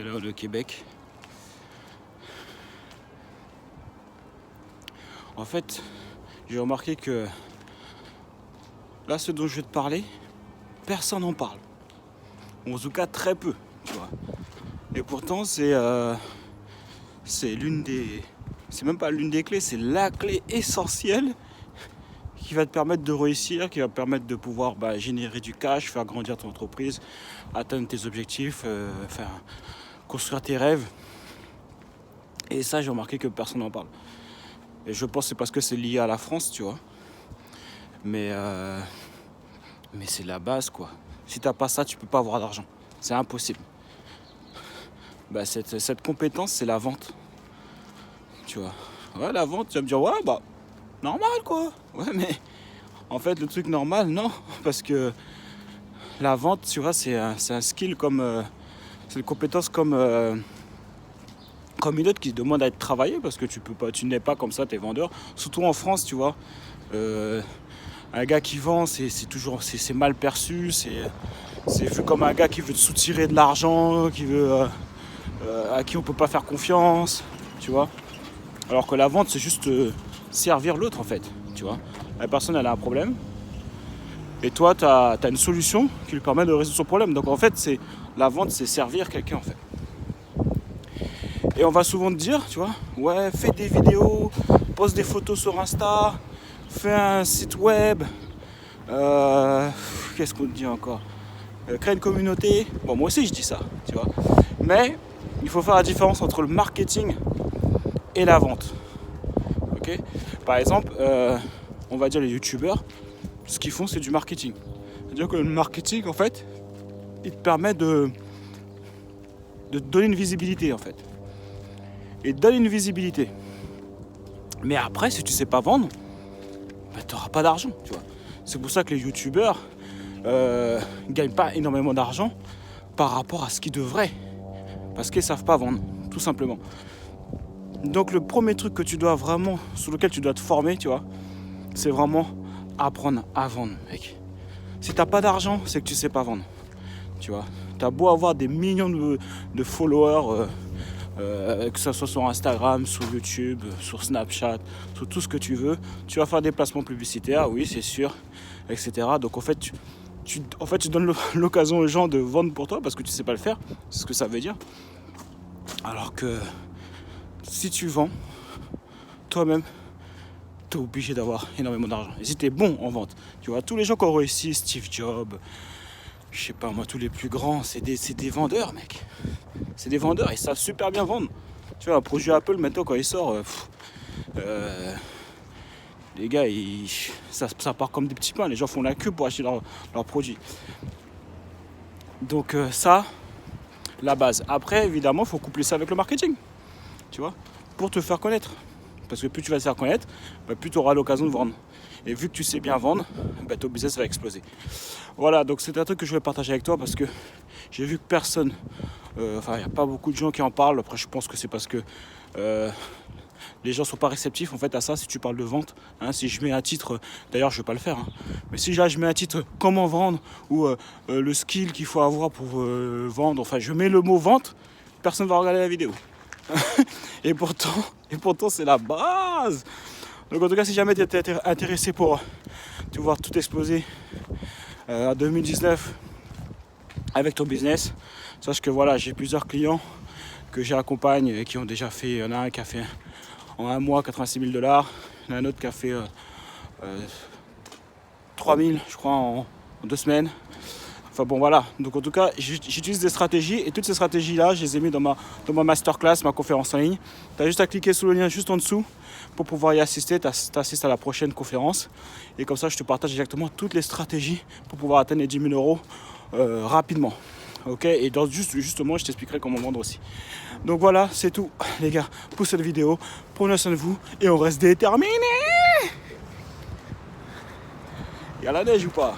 le Québec. En fait, j'ai remarqué que là, ce dont je vais te parler, personne n'en parle. En tout cas, très peu, tu vois. Et pourtant, c'est même pas l'une des clés, c'est la clé essentielle qui va te permettre de réussir, qui va te permettre de pouvoir générer du cash, faire grandir ton entreprise, atteindre tes objectifs, construire tes rêves. Et ça, j'ai remarqué que personne n'en parle. Et je pense que c'est parce que c'est lié à la France, tu vois. Mais c'est la base, quoi. Si t'as pas ça, tu peux pas avoir d'argent. C'est impossible. Cette compétence, c'est la vente. Tu vois. Ouais, la vente, tu vas me dire, ouais, normal, quoi. Ouais, mais en fait, le truc normal, non. Parce que la vente, tu vois, c'est un skill comme... c'est une compétence comme une autre qui demande à être travaillée, parce que tu n'es pas comme ça, t'es vendeur. Surtout en France, tu vois. Un gars qui vend, c'est mal perçu, c'est vu comme un gars qui veut te soutirer de l'argent, à qui on peut pas faire confiance, tu vois. Alors que la vente, c'est juste servir l'autre, en fait, tu vois. La personne, elle a un problème, et toi, tu as une solution qui lui permet de résoudre son problème. Donc en fait, la vente, c'est servir quelqu'un, en fait. Et on va souvent te dire, tu vois, ouais, fais des vidéos, poste des photos sur Insta, fais un site web, qu'est-ce qu'on te dit encore, crée une communauté. Bon, moi aussi je dis ça, tu vois. Mais il faut faire la différence entre le marketing et la vente. Ok ? Par exemple, on va dire les youtubeurs, ce qu'ils font, c'est du marketing. C'est-à-dire que le marketing, en fait, il te permet de te donner une visibilité, en fait. Et donne une visibilité. Mais après, si tu sais pas vendre, tu n'auras pas d'argent, tu vois. C'est pour ça que les youtubeurs gagnent pas énormément d'argent par rapport à ce qu'ils devraient. Parce qu'ils savent pas vendre, tout simplement. Donc le premier truc que tu dois vraiment, sur lequel tu dois te former, tu vois, c'est vraiment apprendre à vendre, mec. Si t'as pas d'argent, c'est que tu sais pas vendre, tu vois. T'as beau avoir des millions de followers, que ce soit sur Instagram, sur YouTube, sur Snapchat, sur tout ce que tu veux, tu vas faire des placements publicitaires, oui, c'est sûr, etc. Donc en fait, tu donnes l'occasion aux gens de vendre pour toi parce que tu sais pas le faire, c'est ce que ça veut dire. Alors que si tu vends, toi-même, tu es obligé d'avoir énormément d'argent. Et si tu es bon en vente, tu vois, tous les gens qui ont réussi, Steve Jobs, je sais pas moi, tous les plus grands, c'est des vendeurs, mec. C'est des vendeurs, ils savent super bien vendre. Tu vois, un produit Apple, maintenant, quand il sort, les gars, ça part comme des petits pains. Les gens font la queue pour acheter leurs produits. Donc ça, la base. Après, évidemment, il faut coupler ça avec le marketing, tu vois, pour te faire connaître. Parce que plus tu vas te faire connaître, plus tu auras l'occasion de vendre. Et vu que tu sais bien vendre, ton business va exploser. Voilà, donc c'est un truc que je voulais partager avec toi parce que j'ai vu que personne, il n'y a pas beaucoup de gens qui en parlent. Après, je pense que c'est parce que les gens sont pas réceptifs en fait à ça. Si tu parles de vente, si je mets un titre, d'ailleurs je vais pas le faire, mais si là je mets un titre comment vendre ou le skill qu'il faut avoir pour vendre, enfin je mets le mot vente, personne va regarder la vidéo. et pourtant c'est la base. Donc en tout cas, si jamais tu es intéressé pour voir tout exploser en 2019 avec ton business, sache que voilà, j'ai plusieurs clients que j'accompagne et qui ont déjà fait. Il y en a un qui a fait en un mois $86 000, il y en a un autre qui a fait 3 000 je crois en 2 semaines. Enfin bon voilà, donc en tout cas j'utilise des stratégies et toutes ces stratégies là je les ai mis dans ma masterclass, ma conférence en ligne. Tu as juste à cliquer sur le lien juste en dessous pour pouvoir y assister, tu assistes à la prochaine conférence et comme ça je te partage exactement toutes les stratégies pour pouvoir atteindre les 10 000 euros rapidement. Ok, et justement je t'expliquerai comment vendre aussi. Donc voilà, c'est tout les gars pour cette vidéo, prenez soin de vous et on reste déterminés. Il y a la neige ou pas ?